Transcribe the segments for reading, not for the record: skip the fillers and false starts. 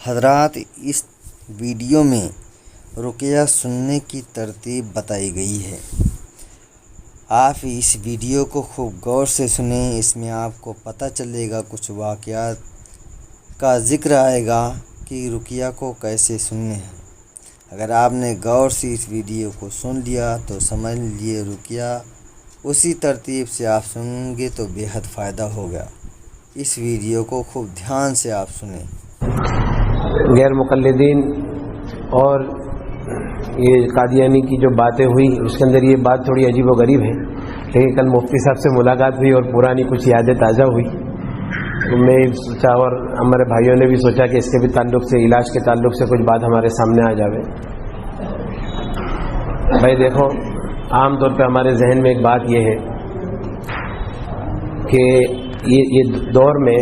حضرات، اس ویڈیو میں رقیہ سننے کی ترتیب بتائی گئی ہے۔ آپ اس ویڈیو کو خوب غور سے سنیں، اس میں آپ کو پتہ چلے گا، کچھ واقعات کا ذکر آئے گا کہ رقیہ کو کیسے سننے ہیں۔ اگر آپ نے غور سے اس ویڈیو کو سن لیا تو سمجھ لیجیے رقیہ اسی ترتیب سے آپ سنیں گے تو بے حد فائدہ ہوگا۔ اس ویڈیو کو خوب دھیان سے آپ سنیں۔ غیر مقلدین اور یہ قادیانی کی جو باتیں ہوئی اس کے اندر یہ بات تھوڑی عجیب و غریب ہے، لیکن کل مفتی صاحب سے ملاقات ہوئی اور پرانی کچھ یادیں تازہ ہوئی، تو میں سوچا اور ہمارے بھائیوں نے بھی سوچا کہ اس کے بھی تعلق سے، علاج کے تعلق سے کچھ بات ہمارے سامنے آ جاوے۔ بھائی دیکھو، عام طور پہ ہمارے ذہن میں ایک بات یہ ہے کہ یہ دور میں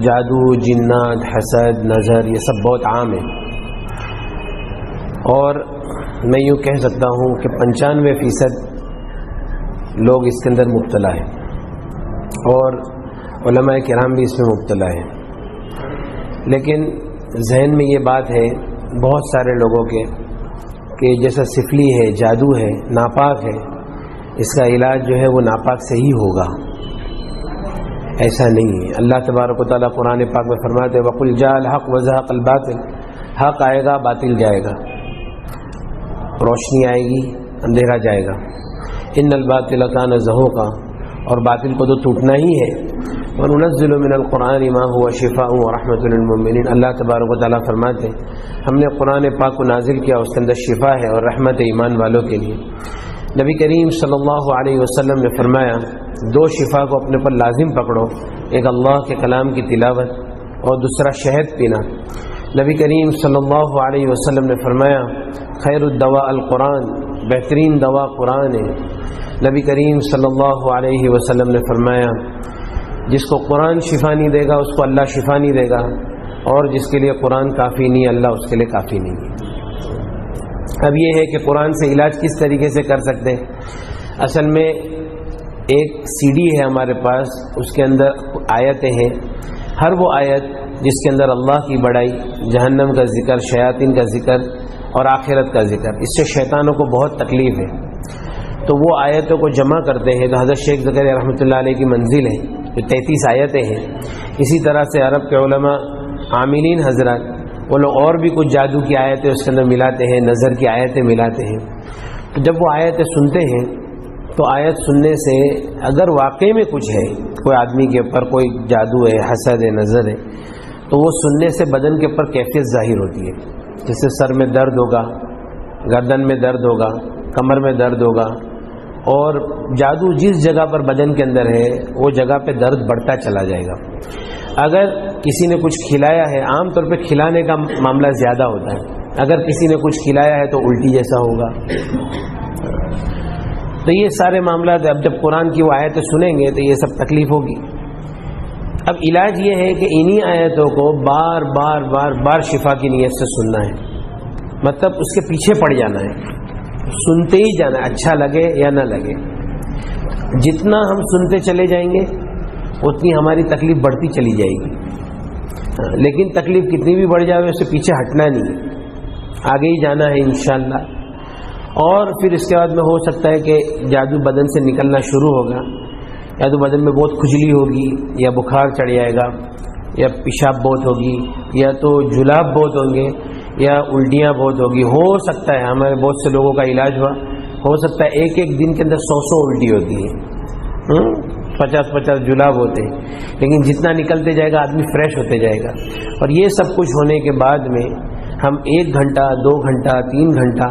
جادو، جنات، حسد، نظر یہ سب بہت عام ہے، اور میں یوں کہہ سکتا ہوں کہ 95% لوگ اس کے اندر مبتلا ہیں، اور علماء کرام بھی اس میں مبتلا ہیں۔ لیکن ذہن میں یہ بات ہے بہت سارے لوگوں کے کہ جیسا سفلی ہے، جادو ہے، ناپاک ہے، اس کا علاج جو ہے وہ ناپاک سے ہی ہوگا، ایسا نہیں ہے۔ اللہ تبارک و تعالیٰ قرآن پاک میں فرماتے ہیں وَقُلْ جَاءَ الْحَقُّ وَزَهَقَ الْبَاطِلُ، حق آئے گا، باطل جائے گا، روشنی آئے گی، اندھیرا جائے گا۔ ان الباطل کان زہوقا، اور باطل کو تو ٹوٹنا ہی ہے۔ وَنُنَزِّلُ مِنَ الْقُرْآنِ مَا هُوَ شِفَاءٌ وَرَحْمَةٌ لِلْمُؤْمِنِينَ، اللہ تبارک و تعالیٰ فرماتے ہیں ہم نے قرآن پاک کو نازل کیا، اس کے اندر شفا ہے اور رحمت ایمان والوں کے لیے۔ نبی کریم صلی اللہ علیہ وسلم نے فرمایا دو شفا کو اپنے پر لازم پکڑو، ایک اللہ کے کلام کی تلاوت اور دوسرا شہد پینا۔ نبی کریم صلی اللہ علیہ وسلم نے فرمایا خیر الدواء القرآن، بہترین دوا قرآن ہے۔ نبی کریم صلی اللہ علیہ وسلم نے فرمایا جس کو قرآن شفا نہیں دے گا اس کو اللہ شفا نہیں دے گا، اور جس کے لیے قرآن کافی نہیں اللہ اس کے لیے کافی نہیں ہے۔ اب یہ ہے کہ قرآن سے علاج کس طریقے سے کر سکتے ہیں۔ اصل میں ایک سی ڈی ہے ہمارے پاس، اس کے اندر آیتیں ہیں، ہر وہ آیت جس کے اندر اللہ کی بڑائی، جہنم کا ذکر، شیاطین کا ذکر اور آخرت کا ذکر، اس سے شیطانوں کو بہت تکلیف ہے، تو وہ آیتوں کو جمع کرتے ہیں۔ تو حضرت شیخ زکریا رحمۃ اللہ علیہ کی منزل ہے جو 33 آیتیں ہیں۔ اسی طرح سے عرب کے علماء عاملین حضرات وہ لوگ اور بھی کچھ جادو کی آیتیں اس کے اندر ملاتے ہیں، نظر کی آیتیں ملاتے ہیں۔ تو جب وہ آیتیں سنتے ہیں تو آیت سننے سے اگر واقعی میں کچھ ہے، کوئی آدمی کے اوپر کوئی جادو ہے، حسد ہے، نظر ہے، تو وہ سننے سے بدن کے اوپر کیفیت ظاہر ہوتی ہے، جیسے سر میں درد ہوگا، گردن میں درد ہوگا، کمر میں درد ہوگا، اور جادو جس جگہ پر بدن کے اندر ہے وہ جگہ پہ درد بڑھتا چلا جائے گا۔ اگر کسی نے کچھ کھلایا ہے، عام طور پہ کھلانے کا معاملہ زیادہ ہوتا ہے، اگر کسی نے کچھ کھلایا ہے تو الٹی جیسا ہوگا۔ تو یہ سارے معاملات اب جب قرآن کی وہ آیتیں سنیں گے تو یہ سب تکلیف ہوگی۔ اب علاج یہ ہے کہ انہی آیتوں کو بار بار بار بار شفا کی نیت سے سننا ہے، مطلب اس کے پیچھے پڑ جانا ہے، سنتے ہی جانا ہے، اچھا لگے یا نہ لگے۔ جتنا ہم سنتے چلے جائیں گے اتنی ہماری تکلیف بڑھتی چلی جائے گی، لیکن تکلیف کتنی بھی بڑھ جائے اس سے پیچھے ہٹنا نہیں ہے، آگے ہی جانا ہے انشاءاللہ۔ اور پھر اس کے بعد میں ہو سکتا ہے کہ جادو بدن سے نکلنا شروع ہوگا، یا تو بدن میں بہت کھجلی ہوگی، یا بخار چڑھ جائے گا، یا پیشاب بہت ہوگی، یا تو جلاب بہت ہوں گے، یا الٹیاں بہت ہوگی۔ ہو سکتا ہے ہمارے بہت سے لوگوں کا علاج ہو سکتا ہے ایک ایک دن کے اندر 100 الٹی ہوتی ہے، 50 جلاب ہوتے ہیں، لیکن جتنا نکلتے جائے گا آدمی فریش ہوتے جائے گا۔ اور یہ سب کچھ ہونے کے بعد میں ہم 1 گھنٹہ 2 گھنٹہ 3 گھنٹہ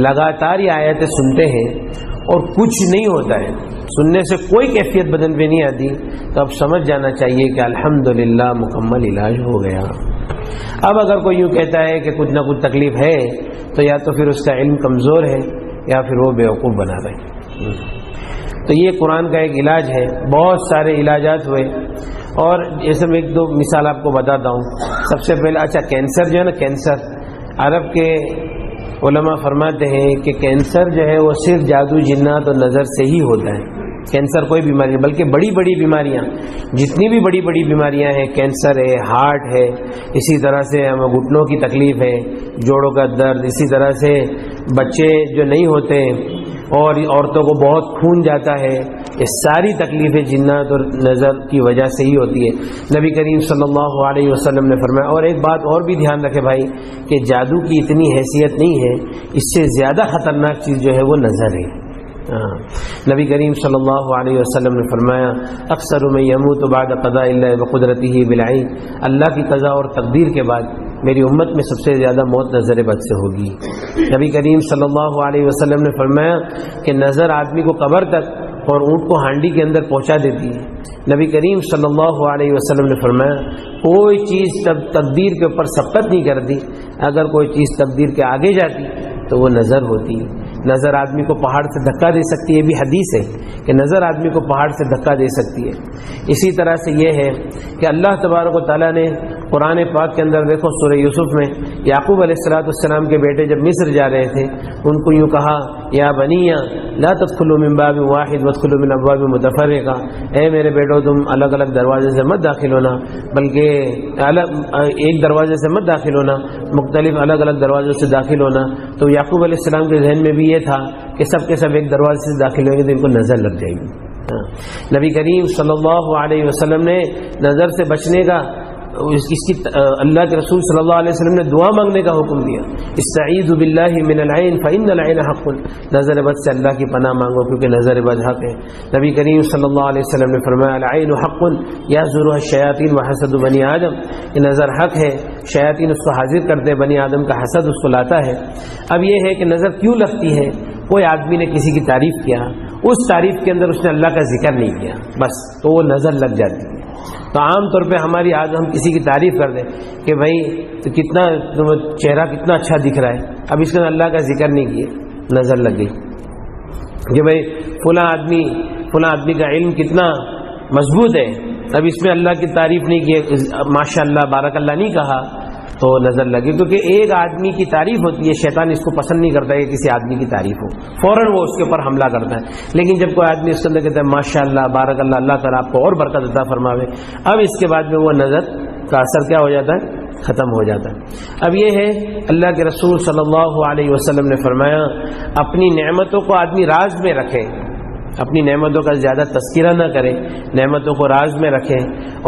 لگاتار یہ آیتیں سنتے ہیں اور کچھ نہیں ہوتا ہے، سننے سے کوئی کیفیت بدن پہ نہیں آتی، تو اب سمجھ جانا چاہیے کہ الحمدللہ مکمل علاج ہو گیا۔ اب اگر کوئی یوں کہتا ہے کہ کچھ نہ کچھ تکلیف ہے تو یا تو پھر اس کا علم کمزور ہے یا پھر وہ بیوقوف بنا رہے۔ تو یہ قرآن کا ایک علاج ہے، بہت سارے علاجات ہوئے، اور جیسے میں 1-2 مثال آپ کو بتاتا ہوں۔ سب سے پہلے اچھا کینسر جو ہے نا، کینسر عرب کے علماء فرماتے ہیں کہ کینسر جو ہے وہ صرف جادو، جنات اور نظر سے ہی ہوتا ہے، کینسر کوئی بیماری، بلکہ بڑی بڑی بیماریاں، جتنی بھی بڑی بڑی بیماریاں ہیں، کینسر ہے، ہارٹ ہے، اسی طرح سے گھٹنوں کی تکلیف ہے، جوڑوں کا درد، اسی طرح سے بچے جو نہیں ہوتے اور عورتوں کو بہت خون جاتا ہے، یہ ساری تکلیفیں جنات اور نظر کی وجہ سے ہی ہوتی ہے۔ نبی کریم صلی اللہ علیہ وسلم نے فرمایا، اور ایک بات اور بھی دھیان رکھے بھائی کہ جادو کی اتنی حیثیت نہیں ہے، اس سے زیادہ خطرناک چیز جو ہے وہ نظر ہے۔ نبی کریم صلی اللہ علیہ وسلم نے فرمایا، اکثر من یموت بعد قضاء اللہ وقدرتہ بالعین، اللہ کی قضا اور تقدیر کے بعد میری امت میں سب سے زیادہ موت نظر بد سے ہوگی۔ نبی کریم صلی اللہ علیہ وسلم نے فرمایا کہ نظر آدمی کو قبر تک اور اونٹ کو ہانڈی کے اندر پہنچا دیتی ہے۔ نبی کریم صلی اللہ علیہ وسلم نے فرمایا کوئی چیز تقدیر کے اوپر سبقت نہیں کرتی، اگر کوئی چیز تقدیر کے آگے جاتی تو وہ نظر ہوتی ہے۔ نظر آدمی کو پہاڑ سے دھکا دے سکتی ہے، یہ بھی حدیث ہے کہ نظر آدمی کو پہاڑ سے دھکا دے سکتی ہے۔ اسی طرح سے یہ ہے کہ اللہ تبارک و تعالیٰ نے قرآن پاک کے اندر دیکھو سورہ یوسف میں یعقوب علیہ السلام کے بیٹے جب مصر جا رہے تھے، ان کو یوں کہا، یا بنی لا تدخلوا من باب واحد وادخلوا من ابواب متفرقہ، اے میرے بیٹو تم الگ الگ دروازے سے مت داخل ہونا، بلکہ ایک دروازے سے مت داخل ہونا، مختلف الگ الگ دروازوں سے داخل ہونا۔ تو یعقوب علیہ السلام کے ذہن میں بھی یہ تھا کہ سب کے سب ایک دروازے سے داخل ہوئیں گے تو ان کو نظر لگ جائے گی۔ نبی کریم صلی اللہ علیہ وسلم نے نظر سے بچنے کا اس کی اللہ کے رسول صلی اللہ علیہ وسلم نے دعا مانگنے کا حکم دیا، استعیذ باللہ من العین فإن العین حق، نظر بد سے اللہ کی پناہ مانگو کیونکہ نظر بد حق ہے۔ نبی کریم صلی اللہ علیہ وسلم نے فرمایا، العین حق یحضرها الشیاطین وحسد بنی آدم، یہ نظر حق ہے، شیاطین اس کو حاضر کرتے ہیں، بنی آدم کا حسد اس کو لاتا ہے۔ اب یہ ہے کہ نظر کیوں لگتی ہے؟ کوئی آدمی نے کسی کی تعریف کیا، اس تعریف کے اندر اس نے اللہ کا ذکر نہیں کیا، بس تو وہ نظر لگ جاتی ہے۔ تو عام طور پہ ہماری آج ہم کسی کی تعریف کر دیں کہ بھائی تو کتنا چہرہ کتنا اچھا دکھ رہا ہے، اب اس نے اللہ کا ذکر نہیں کیا، نظر لگ گئی کہ بھائی فلاں آدمی کا علم کتنا مضبوط ہے، اب اس میں اللہ کی تعریف نہیں کی، ماشاء اللہ بارک اللہ نہیں کہا تو نظر لگی، کیونکہ ایک آدمی کی تعریف ہوتی ہے، شیطان اس کو پسند نہیں کرتا کہ کسی آدمی کی تعریف ہو، فوراً وہ اس کے اوپر حملہ کرتا ہے۔ لیکن جب کوئی آدمی اس کے اندر کہتا ہے ماشاء اللہ بارک اللہ، اللہ تعالیٰ آپ کو اور برکت عطا فرماوے، اب اس کے بعد میں وہ نظر کا اثر کیا ہو جاتا ہے؟ ختم ہو جاتا ہے۔ اب یہ ہے اللہ کے رسول صلی اللہ علیہ وسلم نے فرمایا اپنی نعمتوں کو آدمی راز میں رکھے، اپنی نعمتوں کا زیادہ تذکرہ نہ کرے، نعمتوں کو راز میں رکھے،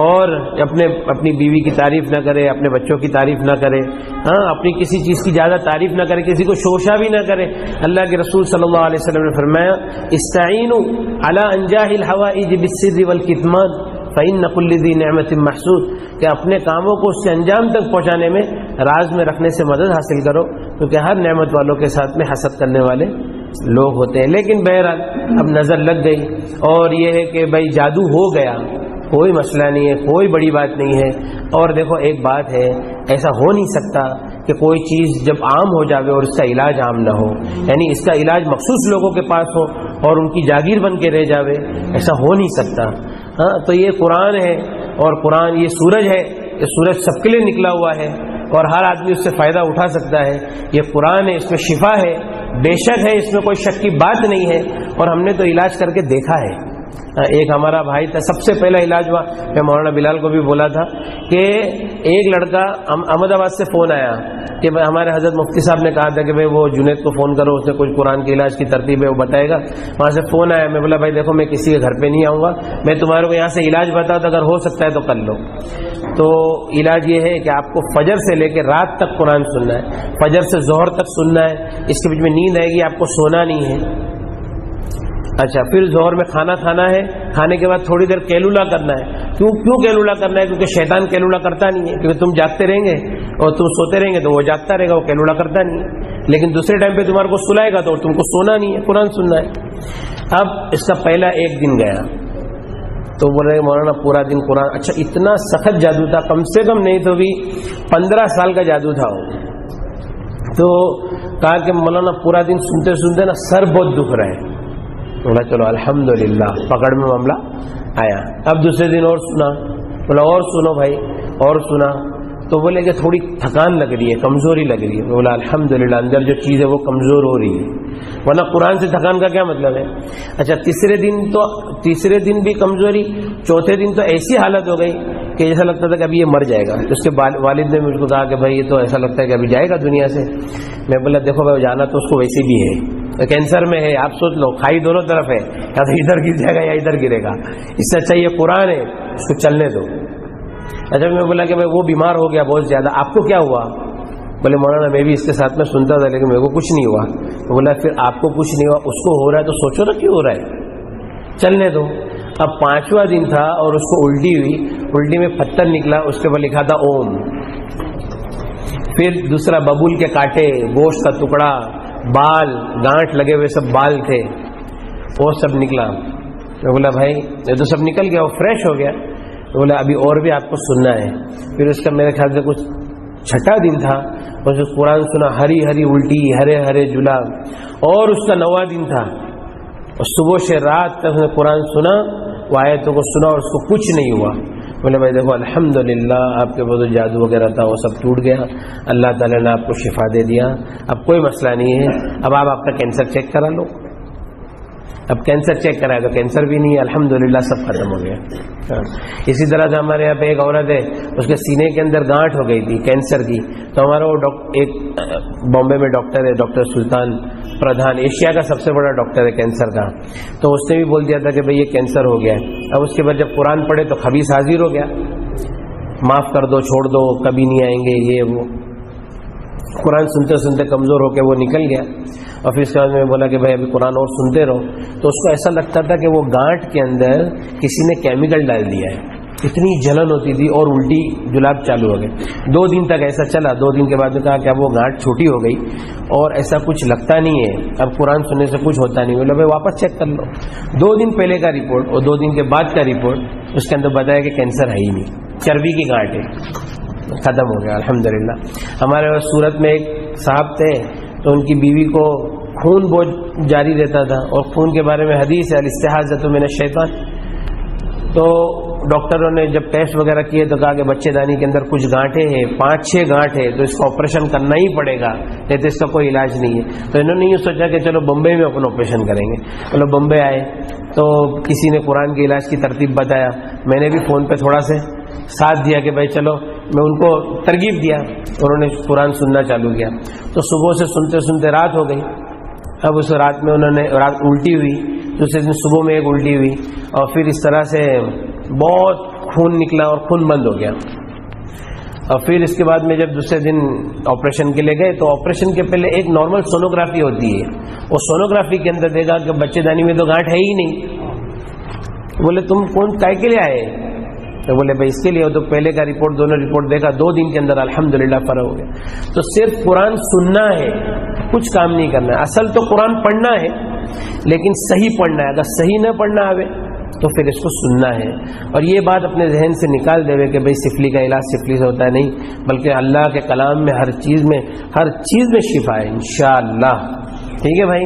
اور اپنی بیوی کی تعریف نہ کرے، اپنے بچوں کی تعریف نہ کرے، اپنی کسی چیز کی زیادہ تعریف نہ کرے، کسی کو شوشہ بھی نہ کرے۔ اللہ کے رسول صلی اللہ علیہ وسلم نے فرمایا استعینوا علی انجاح الحوائج بالسر والکتمان فإن كل ذی نعمت محسود، کہ اپنے کاموں کو اس سے انجام تک پہنچانے میں راز میں رکھنے سے مدد حاصل کرو، کیونکہ ہر نعمت والوں کے ساتھ میں حسد کرنے والے لوگ ہوتے ہیں۔ لیکن بہرحال اب نظر لگ گئی، اور یہ ہے کہ بھائی جادو ہو گیا، کوئی مسئلہ نہیں ہے، کوئی بڑی بات نہیں ہے۔ اور دیکھو ایک بات ہے، ایسا ہو نہیں سکتا کہ کوئی چیز جب عام ہو جاوے اور اس کا علاج عام نہ ہو، یعنی اس کا علاج مخصوص لوگوں کے پاس ہو اور ان کی جاگیر بن کے رہ جاوے، ایسا ہو نہیں سکتا۔ تو یہ قرآن ہے، اور قرآن یہ سورج ہے، یہ سورج سب کے لیے نکلا ہوا ہے اور ہر آدمی اس سے فائدہ اٹھا سکتا ہے۔ یہ قرآن ہے، اس میں شفا ہے، بے شک ہے، اس میں کوئی شک کی بات نہیں ہے، اور ہم نے تو علاج کر کے دیکھا ہے۔ ایک ہمارا بھائی تھا، سب سے پہلا علاج ہوا، میں مولانا بلال کو بھی بولا تھا کہ ایک لڑکا احمد آباد سے فون آیا کہ ہمارے حضرت مفتی صاحب نے کہا تھا کہ بھائی وہ جنید کو فون کرو، اس نے کچھ قرآن کے علاج کی ترتیب ہے وہ بتائے گا۔ وہاں سے فون آیا، میں بولا بھائی دیکھو میں کسی کے گھر پہ نہیں آؤں گا، میں تمہارے کو یہاں سے علاج بتا دوں، اگر ہو سکتا ہے تو کر لو۔ تو علاج یہ ہے کہ آپ کو فجر سے لے کے رات تک قرآن سننا ہے، فجر سے ظہر تک سننا ہے، اس کے بیچ میں نیند آئے گی، آپ کو سونا نہیں ہے۔ اچھا، پھر ظہر میں کھانا کھانا ہے، کھانے کے بعد تھوڑی دیر کیلولا کرنا ہے۔ کیوں کیلولا کرنا ہے؟ کیونکہ شیطان کیلولا کرتا نہیں ہے، کیونکہ تم جاگتے رہیں گے اور تم سوتے رہیں گے تو وہ جاگتا رہے گا، وہ کیلولا کرتا نہیں ہے۔ لیکن دوسرے ٹائم پہ تمہارے کو سلائے گا تو تم کو سونا نہیں ہے، قرآن سننا ہے۔ اب اس کا پہلا ایک دن گیا تو بول رہے مولانا پورا دن قرآن، اچھا اتنا سخت جادو تھا، کم سے کم نہیں تو بھی 15 سال کا جادو تھا وہ۔ تو کہا کہ مولانا پورا دن سنتے سنتے نا سر بہت دکھ رہا ہے۔ بولا چلو الحمدللہ، پکڑ میں معاملہ آیا۔ اب دوسرے دن اور سنا، بولا اور سنو بھائی، اور سنا، تو بولے کہ تھوڑی تھکان لگ رہی ہے، کمزوری لگ رہی ہے. بولا الحمدللہ اندر جو چیز ہے وہ کمزور ہو رہی ہے، ورنہ قرآن سے تھکان کا کیا مطلب ہے؟ اچھا تیسرے دن بھی کمزوری، چوتھے دن تو ایسی حالت ہو گئی کہ ایسا لگتا تھا کہ ابھی یہ مر جائے گا. اس کے والد نے مجھ کو کہا کہ بھائی یہ تو ایسا لگتا ہے کہ ابھی جائے گا دنیا سے. میں بولا دیکھو بھائی جانا تو اس کو ویسے بھی ہے، کینسر میں ہے، آپ سوچ لو کھائی دونوں طرف ہے، یا تو ادھر گر جائے گا یا ادھر گرے گا. اس سے اچھا یہ قرآن ہے، اس کو چلنے دو. اچھا میں بولا کہ بھائی وہ بیمار ہو گیا بہت زیادہ، آپ کو کیا ہوا؟ بولے مولانا میں بھی اس کے ساتھ میں سنتا تھا لیکن میرے کو کچھ نہیں ہوا. بولا پھر آپ کو کچھ نہیں ہوا، اس کو ہو رہا ہے تو سوچو نا کیوں ہو رہا ہے، چلنے دو. اب 5واں دن تھا اور اس کو الٹی ہوئی، الٹی میں پتھر نکلا، اس کے اوپر لکھا تھا اوم. پھر دوسرا ببول کے کانٹے، گوشت کا ٹکڑا، بال، گانٹھ لگے ہوئے سب بال تھے، وہ سب نکلا. میں بولا بھائی یہ تو سب نکل گیا، وہ فریش ہو گیا. بولا ابھی اور بھی آپ کو سننا ہے. پھر اس کا میرے خیال سے کچھ 6واں دن تھا، اور جو قرآن سنا، ہری ہری الٹی، ہرے ہرے جلا. اور اس کا 9واں دن تھا، اور صبح سے رات تک نے قرآن سنا، وہ آیتوں کو سنا اور اس کو کچھ نہیں ہوا. بولے بھائی دیکھو الحمدللہ آپ کے وہ جو جادو وغیرہ تھا وہ سب ٹوٹ گیا، اللہ تعالیٰ نے آپ کو شفا دے دیا، اب کوئی مسئلہ نہیں ہے. اب آپ اپنا کینسر چیک کرا لو. اب کینسر چیک کرائے تو کینسر بھی نہیں ہے، الحمدللہ سب ختم ہو گیا. اسی طرح سے ہمارے یہاں پہ ایک عورت ہے، اس کے سینے کے اندر گانٹھ ہو گئی تھی کینسر کی. تو ہمارا وہ ایک بامبے میں ڈاکٹر ہے، ڈاکٹر سلطان پردھان، ایشیا کا سب سے بڑا ڈاکٹر ہے کینسر کا. تو اس نے بھی بول دیا تھا کہ بھئی یہ کینسر ہو گیا ہے. اب اس کے بعد جب قرآن پڑھے تو خبیث حاضر ہو گیا، معاف کر دو، چھوڑ دو، کبھی نہیں آئیں گے، یہ وہ. قرآن سنتے سنتے کمزور ہو کے وہ نکل گیا. اور پھر اس کے بعد میں بولا کہ بھائی ابھی قرآن اور سنتے رہو. تو اس کو ایسا لگتا تھا کہ وہ گانٹھ کے اندر کسی نے کیمیکل ڈال دیا ہے، اتنی جلن ہوتی تھی اور الٹی جلاب چالو ہو گئے. 2 دن تک ایسا چلا. 2 دن کے بعد میں کہا کہ اب وہ گانٹھ چھوٹی ہو گئی اور ایسا کچھ لگتا نہیں ہے، اب قرآن سننے سے کچھ ہوتا نہیں. بولا بھائی واپس چیک کر لو. 2 دن پہلے کا رپورٹ اور 2 دن کے بعد کا رپورٹ، اس کے اندر بتایا کہ کینسر ہے ہی نہیں، چربی کی گانٹھ ہے، ختم ہو گیا الحمدللہ. ہمارے سورت میں ایک صاحب تھے، تو ان کی بیوی کو خون بہت جاری رہتا تھا، اور خون کے بارے میں حدیث ہے الاستحاضۃ من الشیطان. تو ڈاکٹروں نے جب ٹیسٹ وغیرہ کیے تو کہا کہ بچے دانی کے اندر کچھ گانٹھیں ہیں، 5-6 گانٹھ ہے، تو اس کا آپریشن کرنا ہی پڑے گا، نہیں تو اس کا کوئی علاج نہیں ہے. تو انہوں نے یہ سوچا کہ چلو بمبئی میں اپنا آپریشن کریں گے. چلو بمبئی آئے تو کسی نے قرآن کے علاج کی ترتیب بتایا. میں نے بھی فون پہ تھوڑا سے ساتھ دیا کہ بھائی چلو، میں ان کو ترغیب دیا. انہوں نے قرآن سننا چالو کیا. تو صبح سے سنتے سنتے رات ہو گئی. اب اس رات میں انہوں نے رات الٹی ہوئی، دوسرے دن صبح میں ایک الٹی ہوئی، اور پھر اس طرح سے بہت خون نکلا اور خون بند ہو گیا. اور پھر اس کے بعد میں جب دوسرے دن آپریشن کے لیے گئے تو آپریشن کے پہلے ایک نارمل سونوگرافی ہوتی ہے. وہ سونوگرافی کے اندر دیکھا کہ بچے دانی میں تو گانٹھ ہے ہی نہیں. بولے تم کون کائے کے لیے آئے؟ تو بولے بھائی اس کے لیے. تو پہلے کا رپورٹ، دونوں رپورٹ دیکھا، 2 دن کے اندر الحمدللہ فرق ہو گیا. تو صرف قرآن سننا ہے، کچھ کام نہیں کرنا ہے. اصل تو قرآن پڑھنا ہے، لیکن صحیح پڑھنا ہے. اگر صحیح نہ پڑھنا آوے تو پھر اس کو سننا ہے. اور یہ بات اپنے ذہن سے نکال دے کہ بھئی سفلی کا علاج سفلی سے ہوتا ہے، نہیں، بلکہ اللہ کے کلام میں ہر چیز میں شفا ہے انشاءاللہ. ٹھیک ہے بھائی.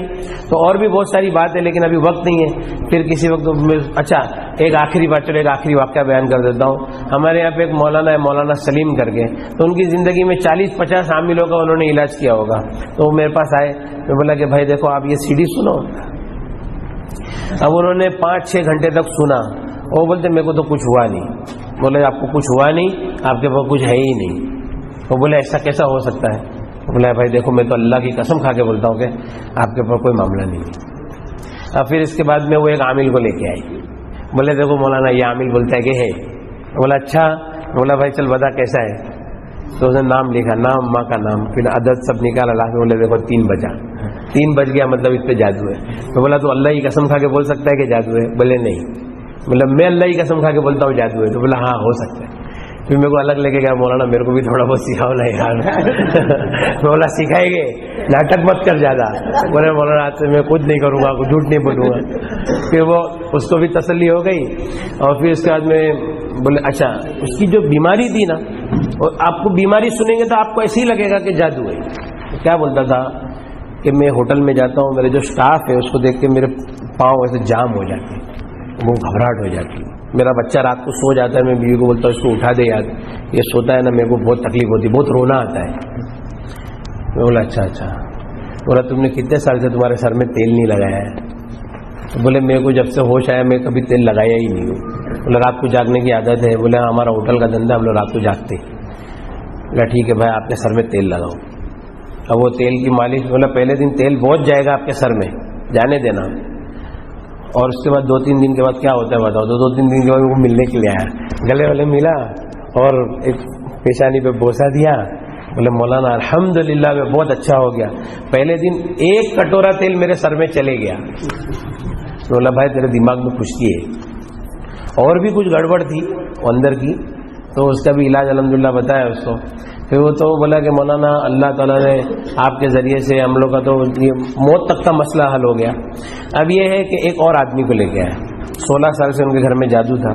تو اور بھی بہت ساری بات ہے لیکن ابھی وقت نہیں ہے، پھر کسی وقت. اچھا ایک آخری بات، چلو ایک آخری واقعہ بیان کر دیتا ہوں. ہمارے یہاں پہ ایک مولانا ہے، مولانا سلیم کر کے. تو ان کی زندگی میں 40-50 عاملوں کا انہوں نے علاج کیا ہوگا. تو وہ میرے پاس آئے، میں بولا کہ بھائی دیکھو آپ یہ CD سنو. اب انہوں نے 5-6 گھنٹے تک سنا. وہ بولتے میرے کو تو کچھ ہوا نہیں. بولے آپ کو کچھ ہوا نہیں، آپ کے پاس کچھ ہے ہی نہیں. وہ بولے ایسا کیسا ہو سکتا ہے؟ بولا بھائی دیکھو میں تو اللہ کی قسم کھا کے بولتا ہوں کہ آپ کے پاس کوئی معاملہ نہیں ہے. اب پھر اس کے بعد میں وہ ایک عامل کو لے کے آئی. بولے دیکھو مولانا یہ عامل بولتا ہے کہ ہے. بولا اچھا. بولا بھائی چل بتا کیسا ہے. تو اس نے نام لکھا، نام، ماں کا نام، پھر عدد سب نکالا لا کے. بولے دیکھو 3 بجا. 3 بج گیا مطلب اس پہ جادو ہے. تو بولا تو اللہ کی قسم کھا کے بول سکتا ہے کہ جادو ہے؟ بولے نہیں. بولا میں اللہ کی قسم کھا کے بولتا ہوں جادو ہے. تو بولا ہاں ہو سکتا ہے. پھر میرے کو الگ لے کے گیا، مولانا میرے کو بھی تھوڑا بہت سکھاؤ نا یار. بولا سکھائیں گے، ناٹک مت کر زیادہ. بولے مولانا آج سے میں کچھ نہیں کروں گا، جھوٹ نہیں بولوں گا. پھر وہ اس کو بھی تسلی ہو گئی. اور پھر اس کے بعد میں بولے اچھا اس کی جو بیماری تھی نا، اور آپ کو بیماری سنیں گے تو آپ کو ایسے ہی لگے گا کہ جادو ہے. کیا بولتا تھا کہ میں ہوٹل میں جاتا ہوں، میرے جو اسٹاف ہے اس کو دیکھ کے میرے پاؤں ایسے جام ہو جاتے ہیں، وہ گھبراہٹ ہو جاتی ہے. میرا بچہ رات کو سو جاتا ہے، میں بیوی کو بولتا ہوں اس کو اٹھا دے یار، یہ سوتا ہے نا میرے کو بہت تکلیف ہوتی ہے، بہت رونا آتا ہے۔ میں بولا اچھا۔ بولا تم نے کتنے سال سے تمہارے سر میں تیل نہیں لگایا ہے؟ تو بولے میرے کو جب سے ہوش آیا میں کبھی تیل لگایا ہی نہیں ہوں۔ بولا رات کو جاگنے کی عادت ہے؟ بولے ہمارا ہوٹل کا دھندا، ہم لوگ رات کو جاگتے۔ بولا ٹھیک ہے بھائی، آپ کے سر میں تیل لگاؤ۔ اب وہ تیل کی مالش، بولا پہلے دن تیل بہت جائے گا آپ کے سر میں، جانے دینا، اور اس کے بعد 2-3 دن کے بعد کیا ہوتا ہے بتاؤ۔ تو 2-3 دن کے بعد وہ ملنے کے لیے آیا، گلے والے ملا اور ایک پیشانی پہ بوسہ دیا۔ بولے مولانا الحمدللہ میں بہت اچھا ہو گیا، پہلے دن 1 کٹورا تیل میرے سر میں چلے گیا۔ بولا بھائی تیرے دماغ میں کچھ ہے، اور بھی کچھ گڑبڑ تھی اندر کی، تو اس کا بھی علاج الحمدللہ بتایا اس کو۔ پھر وہ تو بولا کہ مولانا اللہ تعالیٰ نے آپ کے ذریعے سے ہم لوگ کا تو یہ موت تک کا مسئلہ حل ہو گیا۔ اب یہ ہے کہ ایک اور آدمی کو لے کے آیا، 16 سال سے ان کے گھر میں جادو تھا۔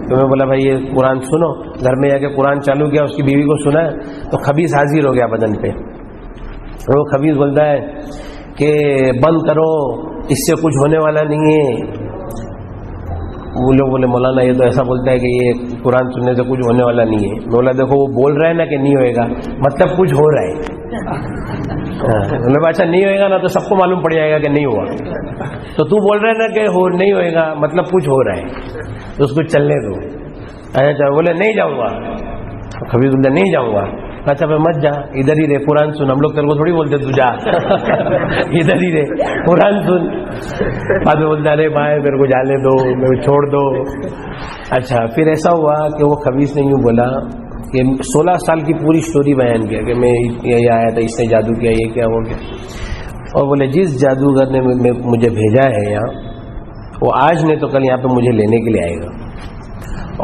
تو میں بولا بھائی یہ قرآن سنو، گھر میں جا کے قرآن چالو کیا، اس کی بیوی کو سنا تو خبیث حاضر ہو گیا بدن پہ۔ وہ خبیث بولتا ہے کہ بند کرو، اس سے کچھ ہونے والا نہیں ہے۔ وہ لوگ بولے مولانا یہ تو ایسا بولتا ہے کہ یہ قرآن سننے سے کچھ ہونے والا نہیں ہے۔ بولا دیکھو وہ بول رہا ہے نا کہ نہیں ہوئے گا، مطلب کچھ ہو رہا ہے۔ بولے اچھا نہیں ہوئے گا نا تو سب کو معلوم پڑ جائے گا کہ نہیں ہوا، تو تو بول رہا ہے نا کہ نہیں ہوئے گا مطلب کچھ ہو رہا ہے، تو اس کو چلنے دو۔ اچھا بولے نہیں جاؤں گا، خبیث بولتا نہیں جاؤں گا۔ اچھا میں مت جا، ادھر ہی رہے قرآن سن، ہم لوگ تیرے کو تھوڑی بولتے تو جا، ادھر ہی رہے قرآن سن۔ بعد میں بولتا ارے بھائی میرے کو جانے دو، میرے کو چھوڑ دو۔ اچھا پھر ایسا ہوا کہ وہ خبیث نے یوں بولا کہ 16 سال کی پوری سٹوری بیان کیا کہ میں یہ آیا تھا، اس نے جادو کیا، یہ کیا ہو گیا۔ اور بولے جس جادوگر نے مجھے بھیجا ہے یہاں، وہ آج نہیں تو کل یہاں پہ مجھے لینے کے لیے آئے گا۔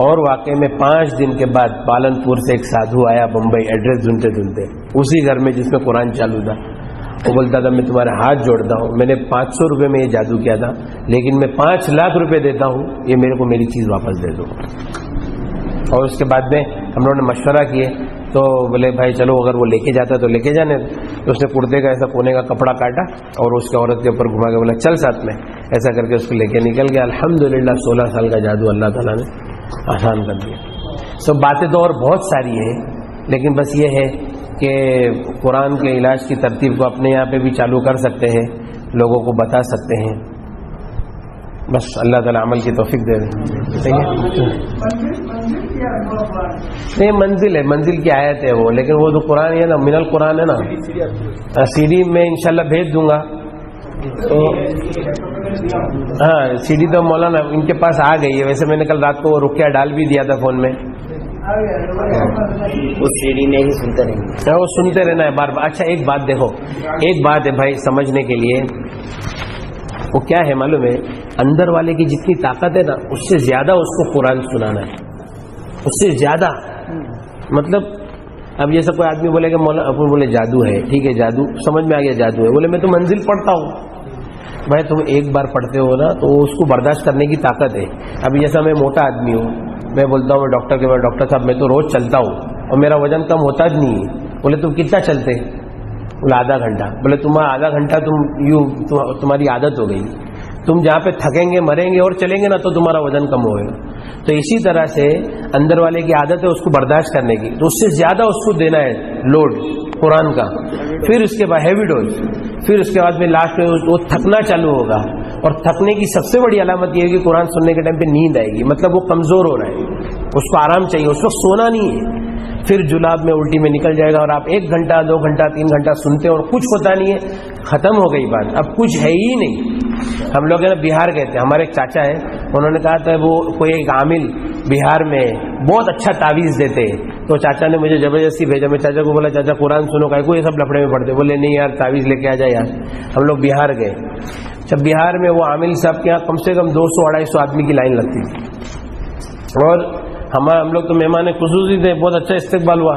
اور واقعی میں 5 دن کے بعد پالنپور سے ایک سادھو آیا بمبئی، ایڈریس ڈھونڈتے ڈھونڈتے، اسی گھر میں جس میں قرآن چالو تھا۔ وہ بولتا تھا میں تمہارے ہاتھ جوڑتا ہوں، میں نے 500 روپے میں یہ جادو کیا تھا، لیکن میں 5 لاکھ روپے دیتا ہوں، یہ میرے کو میری چیز واپس دے دو۔ اور اس کے بعد میں ہم لوگوں نے مشورہ کیے تو بولے بھائی چلو اگر وہ لے کے جاتا ہے تو لے کے جانے۔ تو اس نے کرتے کا ایسا کونے کا کپڑا کاٹا اور اس کے عورت کے اوپر گھما کے بولا چل ساتھ میں، ایسا کر کے اس کو لے کے نکل گیا۔ الحمدللہ 16 سال کا جادو اللہ تعالیٰ نے آسان کر دیا۔ سب باتیں تو اور بہت ساری ہیں، لیکن بس یہ ہے کہ قرآن کے علاج کی ترتیب کو اپنے یہاں پہ بھی چالو کر سکتے ہیں، لوگوں کو بتا سکتے ہیں، بس اللہ تعالیٰ عمل کی توفیق دے دیں۔ صحیح ہے؟ نہیں منزل ہے، منزل کی آیت ہے وہ، لیکن وہ جو قرآن ہے نا، من القرآن ہے نا، سی ڈی میں انشاءاللہ بھیج دوں گا۔ تو ہاں سی ڈی تو مولانا ان کے پاس آ گئی ہے، ویسے میں نے کل رات کو وہ رکیا ڈال بھی دیا تھا فون میں، اس سی ڈی میں ہی سنتے رہیں گے، وہ سنتے رہنا ہے بار بار۔ اچھا ایک بات دیکھو، ایک بات ہے بھائی سمجھنے کے لیے، وہ کیا ہے معلوم ہے، اندر والے کی جتنی طاقت ہے نا اس سے زیادہ اس کو قرآن سنانا ہے، اس سے زیادہ۔ مطلب اب جیسا کوئی آدمی بولے کہ مولانا اپن بولے جادو ہے، ٹھیک ہے جادو سمجھ میں آ گیا جادو ہے، بولے میں تو منزل پڑھتا ہوں۔ بھائی تم ایک بار پڑھتے ہو نا تو اس کو برداشت کرنے کی طاقت ہے۔ اب جیسا میں موٹا آدمی ہوں، میں بولتا ہوں میں ڈاکٹر کے بعد ڈاکٹر صاحب میں تو روز چلتا ہوں اور میرا وزن کم ہوتا ہی نہیں ہے۔ بولے تم کتنا چلتے؟ بولے آدھا گھنٹہ۔ بولے تمہارا آدھا گھنٹہ تمہاری عادت ہو گئی، تم جہاں پہ تھکیں گے مریں گے اور چلیں گے نا تو تمہارا وزن کم ہوئے گا۔ تو اسی طرح سے اندر والے کی عادت ہے اس کو برداشت کرنے کی، تو اس سے زیادہ اس کو دینا ہے لوڈ قرآن کا، پھر اس کے بعد ہیوی ڈوز، پھر اس کے بعد میں لاسٹ میں وہ تھکنا چالو ہوگا۔ اور تھکنے کی سب سے بڑی علامت یہ ہے کہ قرآن سننے کے ٹائم پہ نیند آئے گی، مطلب وہ کمزور ہو رہا ہے، اس کو آرام چاہیے، اس وقت سونا نہیں ہے۔ پھر جلاب میں الٹی میں نکل جائے گا، اور آپ 1 گھنٹہ 2 گھنٹہ 3 گھنٹہ سنتے اور کچھ ہوتا نہیں ہے، ختم ہو گئی بات، اب کچھ ہے ہی نہیں۔ ہم لوگ نا بہار گئے تھے، ہمارے ایک چاچا ہے، انہوں نے کہا تھا وہ کوئی ایک عامل بہار میں بہت اچھا تعویذ دیتے، تو چاچا نے مجھے زبردستی بھیجا۔ میں چاچا کو بولا چاچا قرآن سنو، کا کوئی سب لفڑے میں پڑھتے؟ بولے نہیں یار تعویذ لے کے آ جائے یار۔ ہم لوگ بہار گئے، جب بہار میں وہ عامل صاحب کے یہاں کم سے کم 200-250 آدمی کی لائن لگتی تھی، اور ہم لوگ تو مہمان خصوصی تھے، بہت اچھا استقبال ہوا۔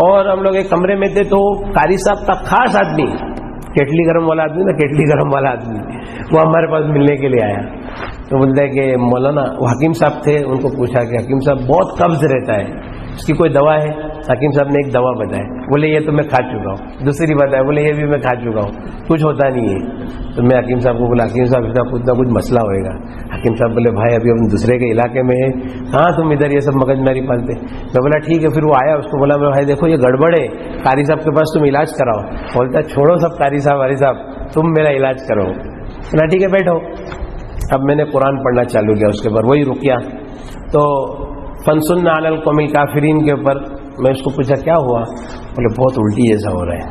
اور ہم لوگ ایک کمرے میں تھے، تو قاری صاحب کا خاص آدمی، کیٹلی گرم والا آدمی نا، کیٹلی گرم والا آدمی، وہ ہمارے پاس ملنے کے لیے آیا۔ تو بولتا ہے کہ مولانا، وہ حکیم صاحب تھے، ان کو پوچھا کہ حکیم صاحب بہت قبض رہتا ہے، اس کی کوئی دوا ہے؟ حکیم صاحب نے ایک دوا بتایا, بولے یہ تو میں کھا چکا ہوں. دوسری بتایا, بولے یہ بھی میں کھا چکا ہوں, کچھ ہوتا نہیں ہے. تو میں حکیم صاحب کو بولا, حکیم صاحب اتنا کچھ مسئلہ ہوئے گا. حکیم صاحب بولے بھائی ابھی ہم دوسرے کے علاقے میں ہیں, ہاں تم ادھر یہ سب مگج ماری پالتے. میں بولا ٹھیک ہے. پھر وہ آیا, اس کو بولا بھائی دیکھو یہ گڑبڑ ہے, قاری صاحب کے پاس تم علاج کراؤ. بولتا چھوڑو سب قاری صاحب واری صاحب, تم میرا علاج کرو. بولا ٹھیک ہے بیٹھو. اب میں نے قرآن پڑھنا چالو کیا اس کے اوپر, وہی رکیا. تو فنسن علی القوم الکافرین کے اوپر میں اس کو پوچھا کیا ہوا, بولے بہت الٹی جیسا ہو رہا ہے.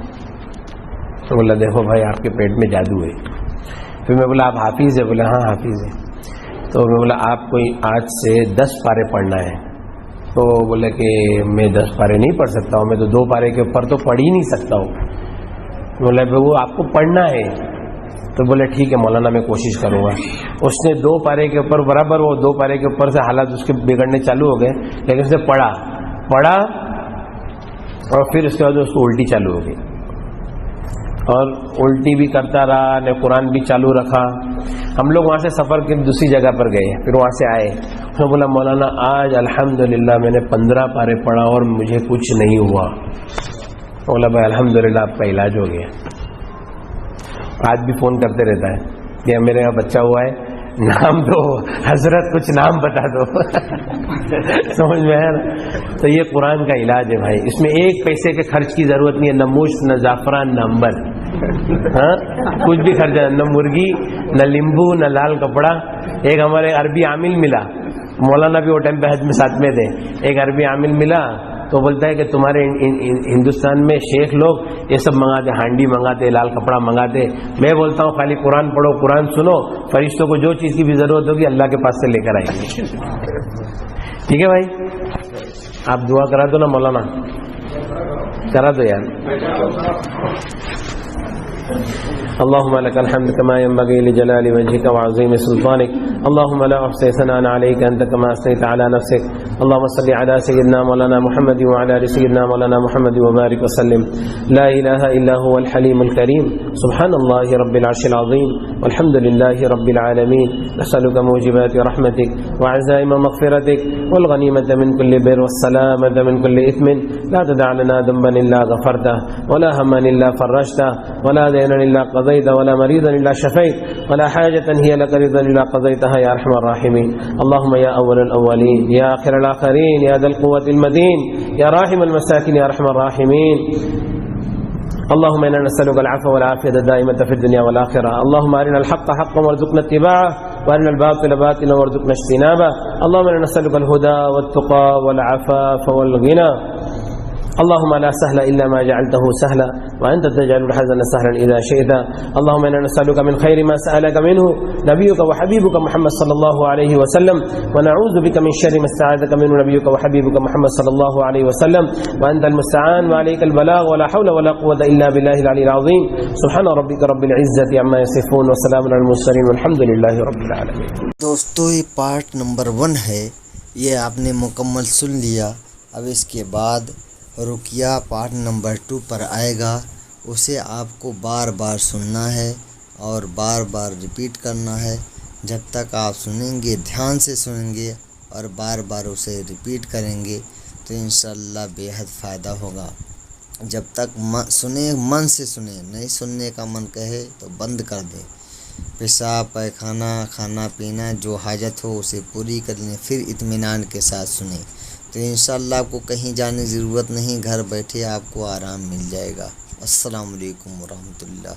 تو بولا دیکھو بھائی آپ کے پیٹ میں جادو ہے. پھر میں بولا آپ حافظ ہے؟ بولے ہاں حافظ ہے. تو میں بولا آپ کو آج سے 10 پارے پڑھنا ہے. تو بولے کہ میں 10 پارے نہیں پڑھ سکتا ہوں, میں تو 2 پارے کے اوپر تو پڑھ ہی نہیں سکتا ہوں. بولا وہ آپ کو پڑھنا ہے. تو بولے ٹھیک ہے مولانا میں کوشش کروں گا. اس نے 2 پارے کے اوپر برابر, وہ 2 پارے کے اوپر سے حالات اس کے بگڑنے چالو ہو گئے, لیکن اس نے پڑھا اور پھر اس کے بعد اس کو الٹی چالو ہو گئی, اور الٹی بھی کرتا رہا, نے قرآن بھی چالو رکھا. ہم لوگ وہاں سے سفر کے دوسری جگہ پر گئے, پھر وہاں سے آئے. اس نے بولا مولانا آج الحمدللہ میں نے 15 پارے پڑھا اور مجھے کچھ نہیں ہوا. بولا بھائی الحمدللہ آپ کا علاج ہو گیا. آج بھی فون کرتے رہتا ہے کہ میرے یہاں بچہ ہوا ہے, نام دو حضرت, کچھ نام بتا دو. سمجھ میں ہے نا. تو یہ قرآن کا علاج ہے بھائی, اس میں 1 پیسے کے خرچ کی ضرورت نہیں ہے, نہ مشت نہ زعفران نہ امبر, ہاں کچھ بھی خرچہ, نہ مرغی نہ لیمبو نہ لال کپڑا. ایک ہمارے عربی عامل ملا, مولانا بھی وہ ٹائم پہ حج میں ساتھ میں تھے. ایک عربی عامل ملا تو بولتا ہے کہ تمہارے ہندوستان میں شیخ لوگ یہ سب منگاتے, ہانڈی منگاتے, لال کپڑا منگاتے. میں بولتا ہوں خالی قرآن پڑھو, قرآن سنو, فرشتوں کو جو چیز کی بھی ضرورت ہوگی اللہ کے پاس سے لے کر آئیں گے. ٹھیک ہے بھائی, آپ دعا کرا دو نا مولانا, کرا دو یار. اللهم لك الحمد كما ينبغي لجلال وجهك وعظيم سلطانك. اللهم لا احصي ثناء عليك انت كما اثنيت على نفسك. اللهم صل على سيدنا مولانا محمد وعلى ال سيدنا مولانا محمد وبارك وسلم. لا اله الا هو الحليم الكريم. سبحان الله رب العرش العظيم والحمد لله رب العالمين. نسألك موجبات رحمتك وعزائم مغفرتك والغنيمة من كل بر والسلامة من كل إثم. لا تدع لنا ذنبا إلا غفرته ولا هما إلا فرجته ولا دينا إلا قضيته ولا مريضا إلا شفيت ولا حاجة هي لك رضا إلا قضيتها يا أرحم الراحمين. اللهم يا أول الأولين يا آخر الآخرين يا ذا القوة المتين يا راحم المساكين يا أرحم الراحمين. اللهم إنا نسألك العفو والعافية الدائمة في الدنيا والآخرة. اللهم أرنا الحق حقا وارزقنا اتباعه وأرنا الباطل باطلا وارزقنا اجتنابه. اللهم إنا نسألك الهدى والتقى والعفاف والغنى. اللهم لا سهل إلا ما جعلته سهلا وأنت تجعل الحزن سهلا إذا شئت. اللهم إنا نسألك من خير ما سألك منه نبيك وحبيبك محمد صلى الله عليه وسلم ونعوذ بك من شر ما استعاذك منه نبيك وحبيبك محمد صلى الله عليه وسلم وأنت المستعان وعليك البلاغ ولا حول ولا قوة إلا بالله العلي العظيم. سبحان ربك رب العزة عما يصفون وسلام على المرسلين والحمد لله رب العالمين. دوستو یہ پارٹ نمبر 1 ہے, یہ آپ نے مکمل سن لیا. اب اس کے بعد رقیہ پارٹ نمبر 2 پر آئے گا. اسے آپ کو بار بار سننا ہے اور بار بار ریپیٹ کرنا ہے. جب تک آپ سنیں گے, دھیان سے سنیں گے اور بار بار اسے ریپیٹ کریں گے تو انشاءاللہ بے حد فائدہ ہوگا. جب تک سنیں, من سے سنیں, نہیں سننے کا من کہے تو بند کر دیں. پیشاب پیخانہ کھانا پینا جو حاجت ہو اسے پوری کر لیں, پھر اطمینان کے ساتھ سنیں تو انشاءاللہ آپ کو کہیں جانے کی ضرورت نہیں, گھر بیٹھے آپ کو آرام مل جائے گا. السلام علیکم ورحمۃ اللہ.